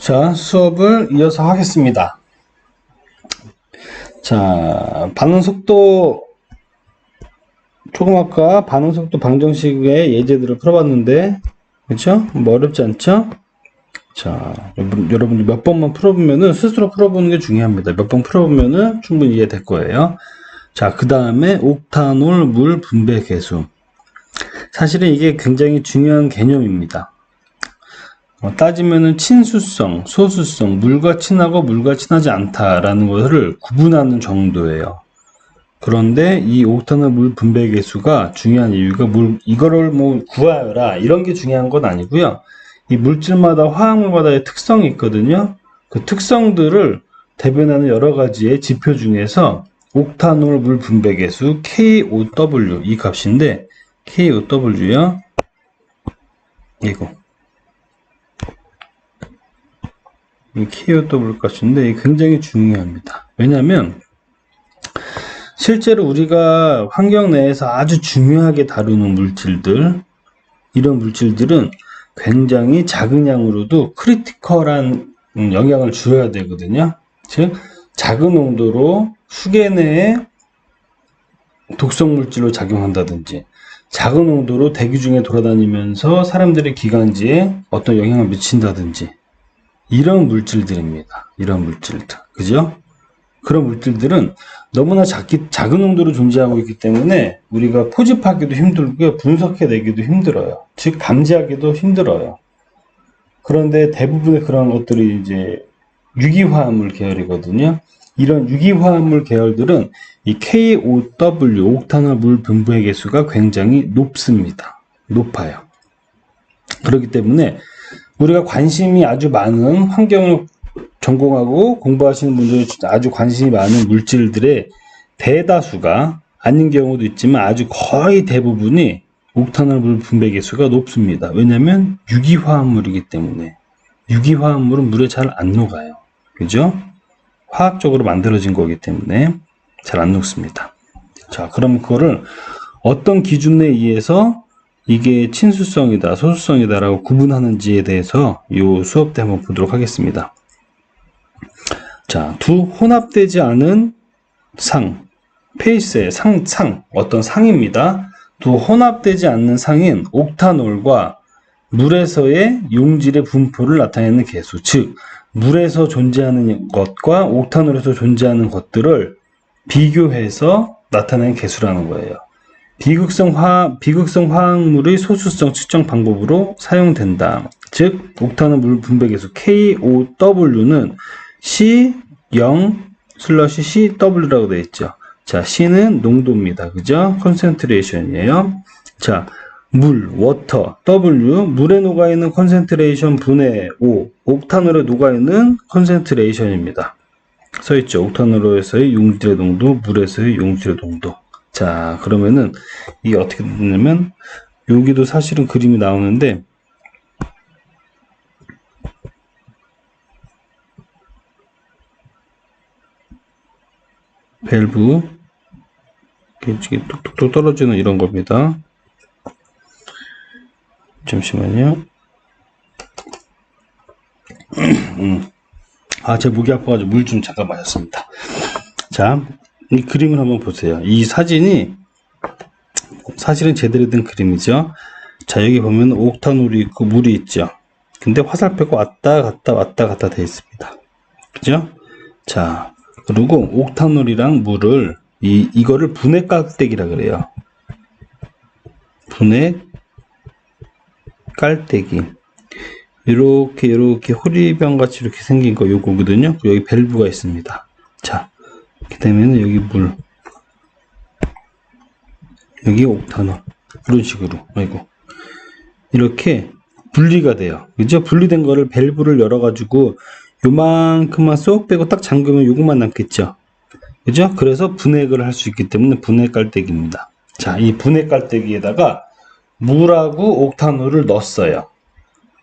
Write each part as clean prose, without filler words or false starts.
자, 수업을 이어서 하겠습니다. 자, 반응속도, 조금 아까 반응속도 방정식의 예제들을 풀어봤는데, 그쵸? 뭐 어렵지 않죠? 자, 여러분들 몇 번만 풀어보면은, 스스로 풀어보는 게 중요합니다. 몇 번 풀어보면은 충분히 이해될 거예요. 자, 그 다음에 옥타놀 물 분배 계수. 사실은 이게 굉장히 중요한 개념입니다. 따지면은 친수성, 소수성, 물과 친하고 물과 친하지 않다라는 것을 구분하는 정도예요. 그런데 이 옥타놀 물 분배 계수가 중요한 이유가 이거를 뭐 구하여라 이런 게 중요한 건 아니고요. 이 물질마다 화학물마다의 특성이 있거든요. 그 특성들을 대변하는 여러 가지의 지표 중에서 옥타놀 물 분배 계수 KOW 이 값인데 KOW요. 이거. 이 KOW 값인데 이게 굉장히 중요합니다. 왜냐하면 실제로 우리가 환경 내에서 아주 중요하게 다루는 물질들, 이런 물질들은 굉장히 작은 양으로도 크리티컬한 영향을 줘야 되거든요. 즉 작은 농도로 수계 내에 독성 물질로 작용한다든지 작은 농도로 대기 중에 돌아다니면서 사람들의 기관지에 어떤 영향을 미친다든지 이런 물질들입니다. 이런 물질들. 그죠? 그런 물질들은 너무나 작은 농도로 존재하고 있기 때문에 우리가 포집하기도 힘들고요. 분석해내기도 힘들어요. 즉, 감지하기도 힘들어요. 그런데 대부분의 그런 것들이 이제 유기화합물 계열이거든요. 이런 유기화합물 계열들은 이 KOW, 옥타놀 물 분배 계수가 굉장히 높습니다. 높아요. 그렇기 때문에 우리가 관심이 아주 많은 환경을 전공하고 공부하시는 분들이 아주 관심이 많은 물질들의 대다수가 아닌 경우도 있지만 아주 거의 대부분이 옥타놀 물 분배 계수가 높습니다. 왜냐하면 유기화합물이기 때문에. 유기화합물은 물에 잘 안 녹아요. 그죠? 화학적으로 만들어진 거기 때문에 잘 안 녹습니다. 자, 그럼 그거를 어떤 기준에 의해서 이게 친수성이다, 소수성이다 라고 구분하는지에 대해서 이 수업 때 한번 보도록 하겠습니다. 자, 두 혼합되지 않은 상, 페이스의 어떤 상입니다. 두 혼합되지 않는 상인 옥타놀과 물에서의 용질의 분포를 나타내는 계수, 즉 물에서 존재하는 것과 옥타놀에서 존재하는 것들을 비교해서 나타내는 계수라는 거예요. 비극성 화학물의 소수성 측정 방법으로 사용된다. 즉 옥타놀 물 분배 계수 KOW는 C0/CW라고 되어 있죠. 자, C는 농도입니다. 그죠? 컨센트레이션이에요. 자, 물, 워터, W, 물에 녹아있는 컨센트레이션 분의 O, 옥타놀에 녹아있는 컨센트레이션입니다. 써있죠. 옥타놀에서의 용질의 농도, 물에서의 용질의 농도. 자, 그러면은 이게 어떻게 되냐면 여기도 사실은 그림이 나오는데 밸브 이렇게 뚝뚝뚝 떨어지는 이런 겁니다. 잠시만요. 제 목이 아파가지고 물 좀 잠깐 마셨습니다. 자, 이 그림을 한번 보세요. 이 사진이 사실은 제대로 된 그림이죠. 자, 여기 보면 옥타놀이 있고 물이 있죠. 근데 화살표가 왔다 갔다 돼 있습니다. 그죠? 자, 그리고 옥타놀이랑 물을 이거를 분해 깔때기라 그래요. 분해 깔때기. 이렇게 호리병 같이 이렇게 생긴 거 요거거든요. 여기 밸브가 있습니다. 자, 그다음에는 여기 물. 여기 옥타놀. 이런 식으로. 이렇게 분리가 돼요. 그죠? 분리된 거를 밸브를 열어가지고 요만큼만 쏙 빼고 딱 잠그면 요것만 남겠죠. 그죠? 그래서 분해를 할 수 있기 때문에 분해 깔때기입니다. 자, 이 분해 깔때기에다가 물하고 옥타놀을 넣었어요.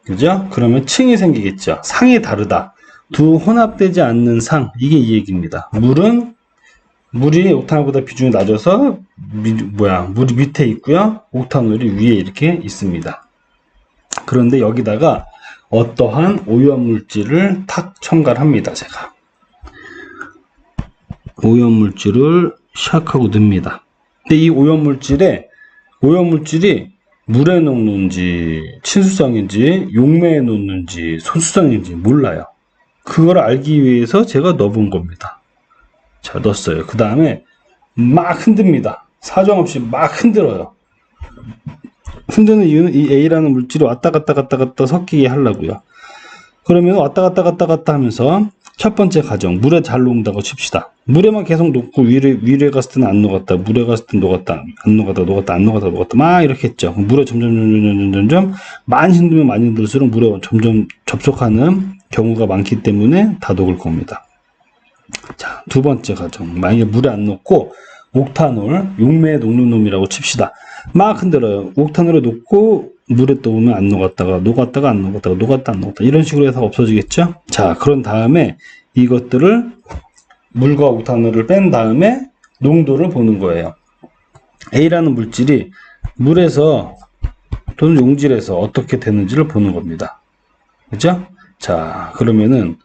그죠? 그러면 층이 생기겠죠. 상이 다르다. 두 혼합되지 않는 상. 이게 이 얘기입니다. 물이 옥타놀보다 비중이 낮아서 물이 밑에 있고요. 옥타놀이 위에 이렇게 있습니다. 그런데 여기다가 어떠한 오염물질을 탁 첨가합니다. 제가 오염물질을 시작하고 넣습니다. 근데 이 오염물질이 물에 녹는지 친수성인지 용매에 녹는지 소수성인지 몰라요. 그걸 알기 위해서 제가 넣어본 겁니다. 자, 넣었어요. 그 다음에 막 흔듭니다. 사정없이 막 흔들어요. 흔드는 이유는 이 A라는 물질이 왔다 갔다 섞이게 하려고요. 그러면 왔다 갔다 하면서 첫 번째 과정, 물에 잘 녹는다고 칩시다. 물에만 계속 녹고 위에 갔을 때는 안 녹았다, 물에 갔을 때는 녹았다, 안 녹았다 막 이렇게 했죠. 물에 점점 많이 흔들수록 물에 점점 접촉하는 경우가 많기 때문에 다 녹을 겁니다. 자, 두 번째 과정, 만약에 물에 안 녹고 옥탄올, 용매에 녹는 놈이라고 칩시다. 막 흔들어요. 옥탄올에 녹고 물에 떠오면 안 녹았다가 안 녹았다 이런 식으로 해서 없어지겠죠. 자, 그런 다음에 이것들을 물과 옥탄올을 뺀 다음에 농도를 보는 거예요. A라는 물질이 물에서 또는 용질에서 어떻게 되는지를 보는 겁니다. 그죠? 자, 그러면은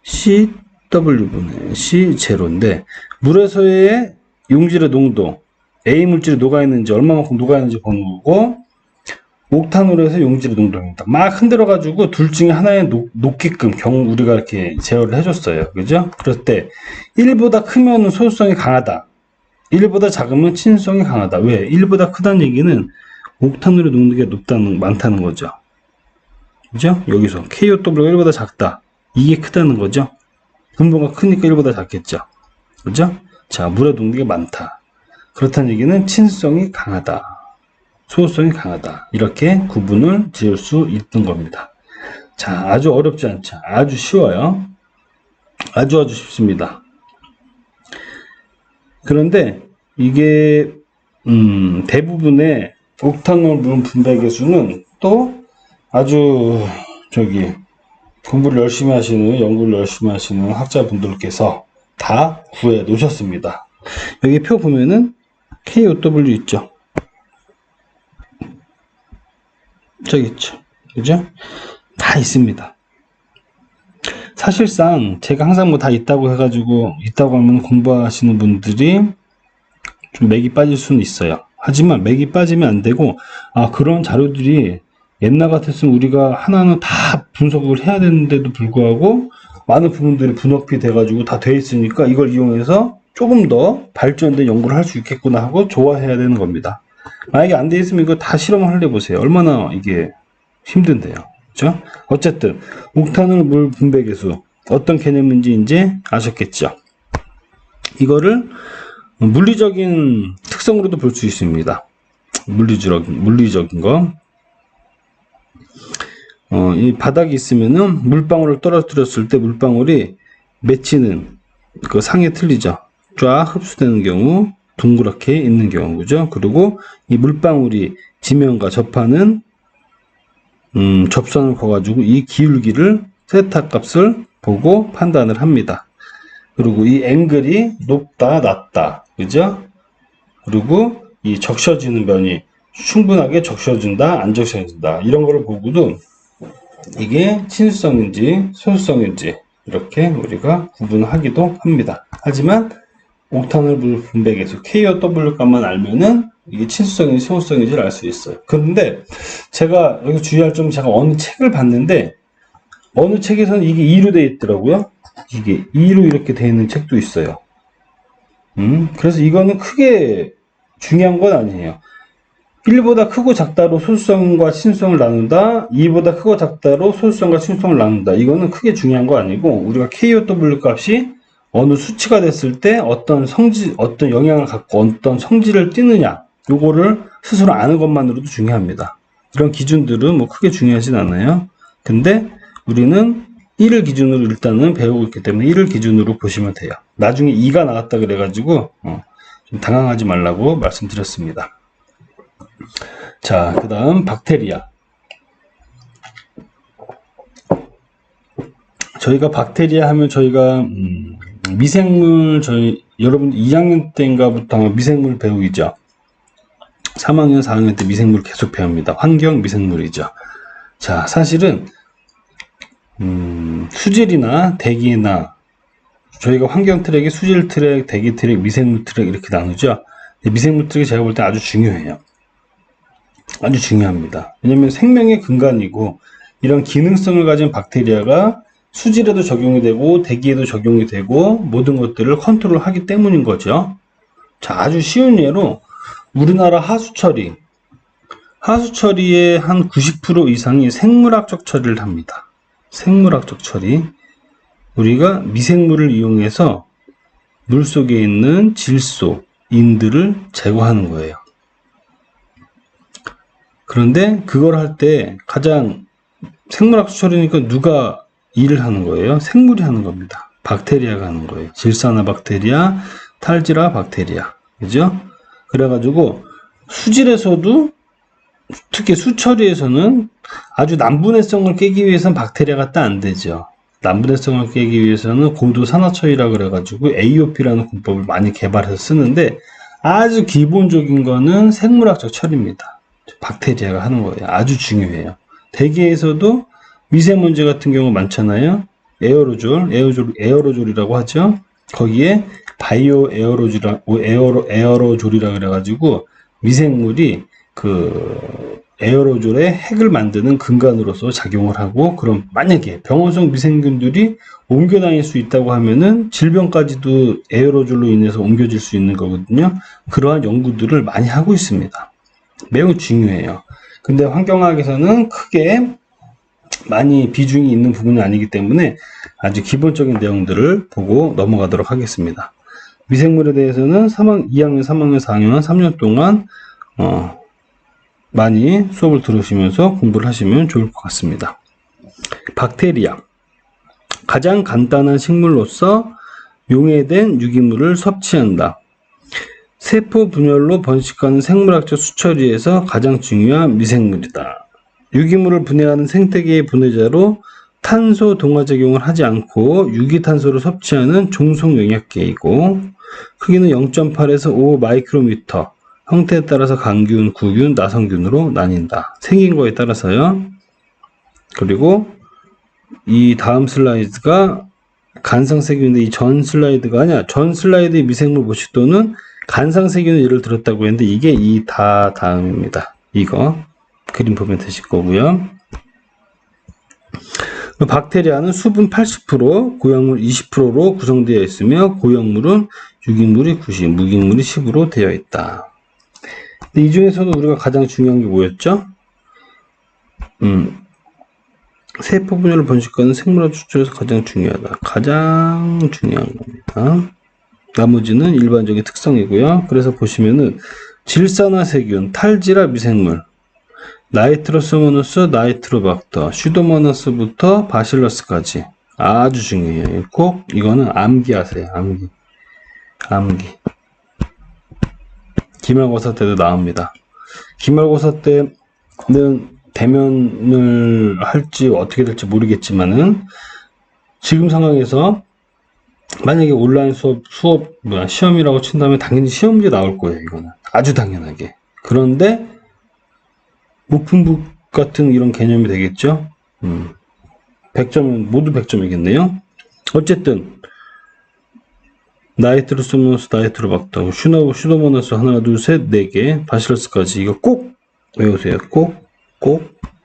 CW분의 C0인데 물에서의 용질의 농도, A 물질이 녹아있는지 얼마만큼 녹아있는지 보는 거고, 옥탄올에서 용질의 농도입니다. 막 흔들어가지고 둘 중에 하나에 녹게끔 우리가 이렇게 제어를 해줬어요. 그죠? 그럴 때 1보다 크면 소수성이 강하다. 1보다 작으면 친수성이 강하다. 왜? 1보다 크다는 얘기는 옥탄올의 농도가 많다는 거죠. 그죠? 여기서 KOW가 1보다 작다. 이게 크다는 거죠. 분모가 크니까 1보다 작겠죠. 그죠? 자, 물의 농도가 많다. 그렇다는 얘기는 친수성이 강하다. 소수성이 강하다. 이렇게 구분을 지을 수 있는 겁니다. 자, 아주 어렵지 않죠. 아주 쉬워요. 아주 쉽습니다. 그런데 이게 대부분의 옥탄올 물 분배 계수는 또 아주 공부를 열심히 하시는, 연구를 열심히 하시는 학자분들께서 다 구해 놓으셨습니다. 여기 표 보면은 KOW 있죠. 저기 있죠. 그죠? 다 있습니다. 사실상 제가 항상 뭐 다 있다고 하면 공부하시는 분들이 좀 맥이 빠질 수는 있어요. 하지만 맥이 빠지면 안 되고, 그런 자료들이 옛날 같았으면 우리가 하나는 다 분석을 해야 되는데도 불구하고 많은 부분들이 분업이 돼가지고 다 돼 있으니까 이걸 이용해서 조금 더 발전된 연구를 할 수 있겠구나 하고 좋아해야 되는 겁니다. 만약에 안 돼 있으면 이거 다 실험을 해보세요. 얼마나 이게 힘든데요. 그렇죠? 어쨌든 옥탄올 물 분배 계수 어떤 개념인지 이제 아셨겠죠? 이거를 물리적인 특성으로도 볼 수 있습니다. 물리적인 거. 이 바닥이 있으면은 물방울을 떨어뜨렸을 때 물방울이 맺히는 그 상에 틀리죠. 쫙 흡수되는 경우, 둥그렇게 있는 경우, 그죠? 그리고 이 물방울이 지면과 접하는 접선을 거가지고 이 기울기를 세타 값을 보고 판단을 합니다. 그리고 이 앵글이 높다, 낮다, 그죠? 그리고 이 적셔지는 면이 충분하게 적셔진다, 안 적셔진다, 이런 거를 보고도 이게 친수성인지 소수성인지 이렇게 우리가 구분하기도 합니다. 하지만 옥탄올 물 분배 계수 KOW 값만 알면은 이게 친수성인지 소수성인지를 알 수 있어요. 그런데 제가 여기 주의할 점, 제가 어느 책을 봤는데 어느 책에서는 이게 2로 되어 있더라고요. 이게 2로 이렇게 되어 있는 책도 있어요. 그래서 이거는 크게 중요한 건 아니에요. 1보다 크고 작다로 소수성과 친수성을 나눈다. 2보다 크고 작다로 소수성과 친수성을 나눈다. 이거는 크게 중요한 거 아니고, 우리가 KOW 값이 어느 수치가 됐을 때 어떤 영향을 갖고 어떤 성질을 띠느냐, 요거를 스스로 아는 것만으로도 중요합니다. 이런 기준들은 뭐 크게 중요하진 않아요. 근데 우리는 1을 기준으로 일단은 배우고 있기 때문에 1을 기준으로 보시면 돼요. 나중에 2가 나왔다 그래가지고 좀 당황하지 말라고 말씀드렸습니다. 자, 그 다음 박테리아. 저희가 박테리아 하면 저희가 미생물, 여러분 2학년 때인가부터 미생물 배우이죠. 3학년, 4학년 때 미생물 계속 배웁니다. 환경 미생물이죠. 자, 사실은 수질이나 대기나 저희가 환경 트랙이 수질 트랙, 대기 트랙, 미생물 트랙 이렇게 나누죠. 미생물 트랙이 제가 볼 때 아주 중요해요. 아주 중요합니다. 왜냐면 생명의 근간이고 이런 기능성을 가진 박테리아가 수질에도 적용이 되고 대기에도 적용이 되고 모든 것들을 컨트롤하기 때문인 거죠. 자, 아주 쉬운 예로 우리나라 하수처리의 한 90% 이상이 생물학적 처리를 합니다. 생물학적 처리. 우리가 미생물을 이용해서 물속에 있는 질소, 인들을 제거하는 거예요. 그런데 그걸 할 때 가장 생물학적 처리니까 누가 일을 하는 거예요? 생물이 하는 겁니다. 박테리아가 하는 거예요. 질산화 박테리아, 탈지라 박테리아. 그죠? 그래가지고 수질에서도 특히 수처리에서는 아주 남분해성을 깨기 위해서는 박테리아가 딱 안 되죠. 남분해성을 깨기 위해서는 고도 산화처리라 그래가지고 AOP라는 공법을 많이 개발해서 쓰는데 아주 기본적인 거는 생물학적 처리입니다. 박테리아가 하는 거예요. 아주 중요해요. 대기에서도 미세먼지 같은 경우 많잖아요. 에어로졸이라고 하죠. 거기에 바이오 에어로졸이라 그래가지고 미생물이 그 에어로졸의 핵을 만드는 근간으로서 작용을 하고, 그럼 만약에 병원성 미생균들이 옮겨 다닐 수 있다고 하면은 질병까지도 에어로졸로 인해서 옮겨질 수 있는 거거든요. 그러한 연구들을 많이 하고 있습니다. 매우 중요해요. 근데 환경학에서는 크게 많이 비중이 있는 부분이 아니기 때문에 아주 기본적인 내용들을 보고 넘어가도록 하겠습니다. 미생물에 대해서는 2학년, 3학년, 4학년, 3년 동안 많이 수업을 들으시면서 공부를 하시면 좋을 것 같습니다. 박테리아. 가장 간단한 식물로서 용해된 유기물을 섭취한다. 세포 분열로 번식하는 생물학적 수처리에서 가장 중요한 미생물이다. 유기물을 분해하는 생태계의 분해자로 탄소 동화작용을 하지 않고 유기탄소를 섭취하는 종속 영역계이고, 크기는 0.8에서 5 마이크로미터, 형태에 따라서 강균, 구균, 나성균으로 나뉜다. 생긴 거에 따라서요. 그리고 이 다음 슬라이드가 간상세균인데 이 전 슬라이드가 아니야. 전 슬라이드의 미생물 모식도는 간상세균을 예를 들었다고 했는데 이게 이 다음입니다. 이거 그림 보면 되실 거고요. 박테리아는 수분 80%, 고형물 20%로 구성되어 있으며 고형물은 유기물이 90, 무기물이 10으로 되어 있다. 이 중에서도 우리가 가장 중요한 게 뭐였죠? 세포 분열을 번식하는 생물학 수출에서 가장 중요하다. 가장 중요한 겁니다. 나머지는 일반적인 특성이고요. 그래서 보시면은 질산화세균, 탈지라 미생물, 나이트로소모너스, 나이트로박터, 슈도모나스부터 바실러스까지 아주 중요해요. 꼭 이거는 암기하세요. 암기. 기말고사 때도 나옵니다. 기말고사 때는 대면을 할지 어떻게 될지 모르겠지만은 지금 상황에서 만약에 온라인 시험이라고 친다면 당연히 시험 문제 나올 거예요. 이거는 아주 당연하게. 그런데 오픈북 같은 이런 개념이 되겠죠. 100점은 모두 100점이겠네요. 어쨌든 나이트로소모나스, 나이트로박터, 슈도모나스 하나, 둘, 셋, 4개, 바실러스까지 이거 꼭 외우세요. 꼭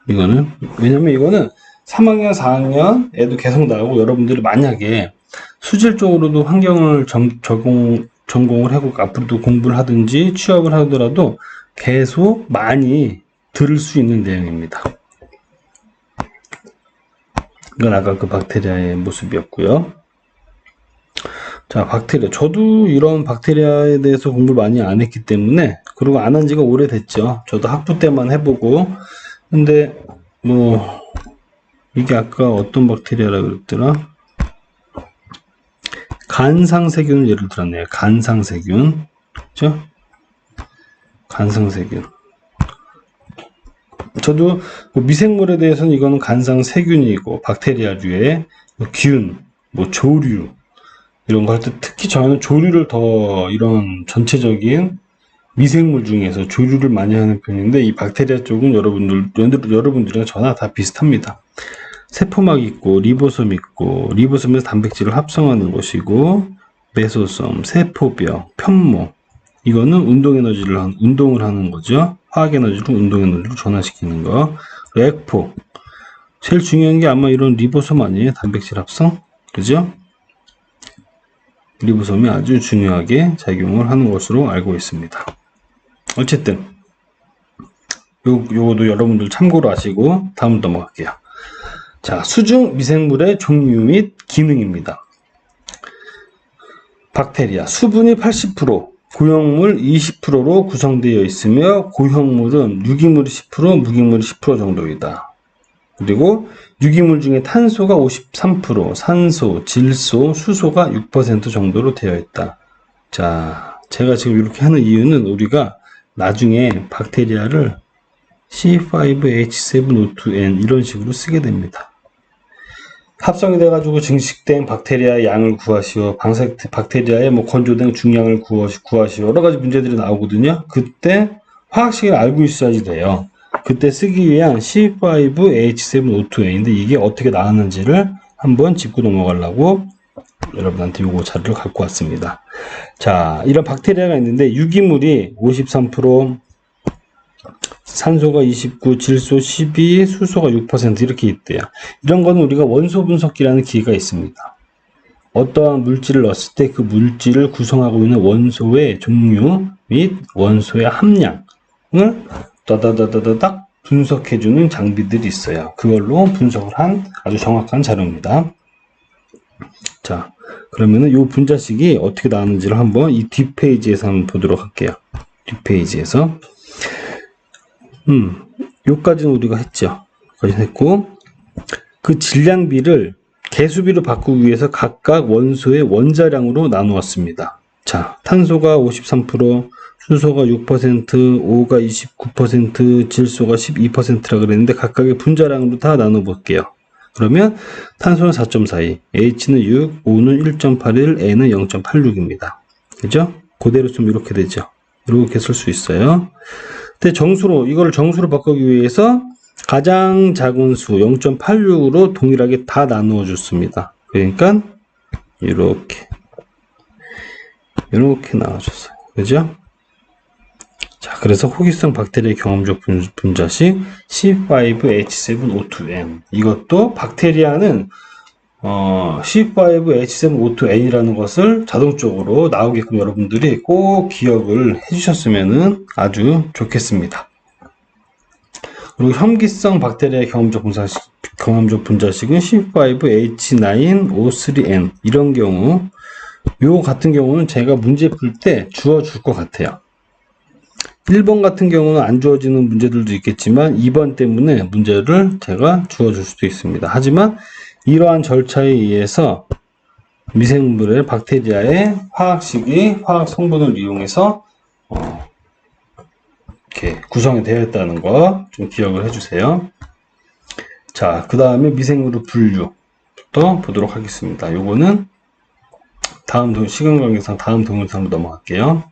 이거는. 왜냐면 이거는 3학년, 4학년에도 계속 나오고 여러분들이 만약에 수질 쪽으로도 환경을 전공을 하고 앞으로도 공부를 하든지 취업을 하더라도 계속 많이 들을 수 있는 내용입니다. 이건 아까 그 박테리아의 모습이었고요. 자, 박테리아. 저도 이런 박테리아에 대해서 공부를 많이 안 했기 때문에, 그리고 안 한 지가 오래됐죠. 저도 학부 때만 해보고. 근데 이게 아까 어떤 박테리아라 그랬더라? 간상세균을 예를 들었네요. 간상세균. 그죠? 간상세균. 저도 미생물에 대해서는 이거는 간상세균이고, 박테리아류의 균, 조류, 이런 거 할 때 특히 저는 조류를 더 이런 전체적인 미생물 중에서 조류를 많이 하는 편인데, 이 박테리아 쪽은 여러분들이랑 저나 다 비슷합니다. 세포막 있고 리보솜 있고 리보솜에서 단백질을 합성하는 것이고 메소솜, 세포벽, 편모 이거는 운동을 하는 거죠. 화학 에너지를 운동 에너지로 전환시키는 거. 액포 제일 중요한 게 아마 이런 리보솜 아니에요? 단백질 합성 그죠? 리보솜이 아주 중요하게 작용을 하는 것으로 알고 있습니다. 어쨌든 요거도 여러분들 참고로 하시고 다음 넘어갈게요. 자, 수중 미생물의 종류 및 기능입니다. 박테리아 수분이 80%, 고형물 20%로 구성되어 있으며 고형물은 유기물이 10%, 무기물이 10% 정도이다. 그리고 유기물 중에 탄소가 53%, 산소, 질소, 수소가 6% 정도로 되어 있다. 자, 제가 지금 이렇게 하는 이유는 우리가 나중에 박테리아를 C5H7O2N 이런 식으로 쓰게 됩니다. 합성이 돼가지고 증식된 박테리아의 양을 구하시오. 박테리아의 건조된 중량을 구하시오. 여러 가지 문제들이 나오거든요. 그때 화학식을 알고 있어야지 돼요. 그때 쓰기 위한 C5H7O2N인데 이게 어떻게 나왔는지를 한번 짚고 넘어가려고 여러분한테 요거 자료를 갖고 왔습니다. 자, 이런 박테리아가 있는데 유기물이 53%, 산소가 29, 질소 12, 수소가 6% 이렇게 있대요. 이런 거는 우리가 원소 분석기라는 기계가 있습니다. 어떠한 물질을 넣었을 때 그 물질을 구성하고 있는 원소의 종류 및 원소의 함량을 따다다다닥 분석해주는 장비들이 있어요. 그걸로 분석을 한 아주 정확한 자료입니다. 자, 그러면은 이 분자식이 어떻게 나왔는지를 한번 이 뒷페이지에서 한번 보도록 할게요. 뒷페이지에서. 요까지는 우리가 했죠. 여기까지 했고, 그 질량비를 개수비로 바꾸기 위해서 각각 원소의 원자량으로 나누었습니다. 자, 탄소가 53%, 수소가 6%, O가 29%, 질소가 12%라 그랬는데 각각의 분자량으로 다 나눠 볼게요. 그러면 탄소는 4.42, H는 6, O는 1.81, N은 0.86입니다. 그죠? 그대로 좀 이렇게 되죠. 이렇게 쓸 수 있어요. 근데 이거를 정수로 바꾸기 위해서 가장 작은 수 0.86으로 동일하게 다 나누어 줬습니다. 그러니까 이렇게 나와줬어요. 그죠? 자, 그래서 호기성 박테리아 경험적 분자식 C5H7O2N. 이것도 박테리아는 C5H7O2N이라는 것을 자동적으로 나오게끔 여러분들이 꼭 기억을 해주셨으면 아주 좋겠습니다. 그리고 혐기성 박테리아 경험적 분자식은 C5H9O3N 이런 경우, 요 같은 경우는 제가 문제 풀 때 주어줄 것 같아요. 1번 같은 경우는 안 주어지는 문제들도 있겠지만 2번 때문에 문제를 제가 주어줄 수도 있습니다. 하지만 이러한 절차에 의해서 미생물의 박테리아의 화학 성분을 이용해서 이렇게 구성이 되어 있다는 거 좀 기억을 해주세요. 자, 그 다음에 미생물의 분류부터 보도록 하겠습니다. 요거는 시간 관계상 다음 동영상으로 넘어갈게요.